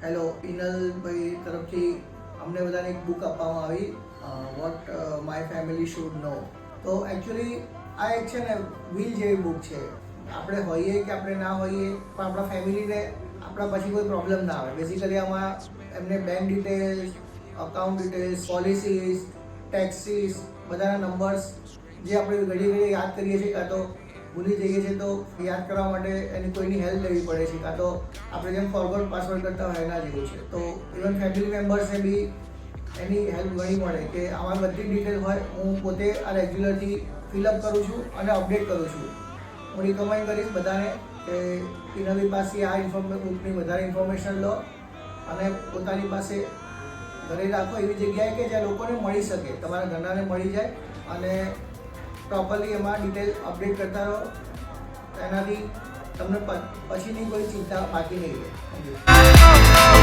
Hello, પિનલભાઈ તરફથી અમને બધાને એક બુક આપવામાં આવી વોટ માય ફેમિલી શુડ નો. તો એકચ્યુઅલી આ એક છે ને વ્હીલ જેવી બુક છે. આપણે હોઈએ કે આપણે ના હોઈએ પણ આપણા ફેમિલીને આપણા પછી કોઈ પ્રોબ્લેમ ના આવે. બેઝિકલી આમાં એમને bank details, account details, policies, taxes, બધાના નંબર્સ જે આપણે ઘડી ઘડી યાદ કરીએ છીએ કાં તો ભૂલી જઈએ છીએ તો યાદ કરવા માટે એની કોઈની હેલ્પ લેવી પડે છે કાં તો આપણે જેમ ફોરગોટ પાસવર્ડ કરતા હોય એના જેવું છે. તો ઇવન ફેમિલી મેમ્બર્સને બી એની હેલ્પ ઘણી મળે કે આમાં બધી ડિટેલ હોય. હું પોતે આ રેગ્યુલરથી ફિલઅપ કરું છું અને અપડેટ કરું છું. હું રિકમેન્ડ કરીશ બધાને કે પિનલભાઈ પાસે આ બુકની વધારે ઇન્ફોર્મેશન લો અને પોતાની પાસે ઘરે રાખો એવી જગ્યાએ કે જ્યાં લોકોને મળી શકે, તમારા ઘરનાને મળી જાય અને પ્રોપરલી એમાં ડિટેલ અપડેટ કરતા રહો. એનાથી તમને પછીની કોઈ ચિંતા બાકી નહીં રહે. Thank you.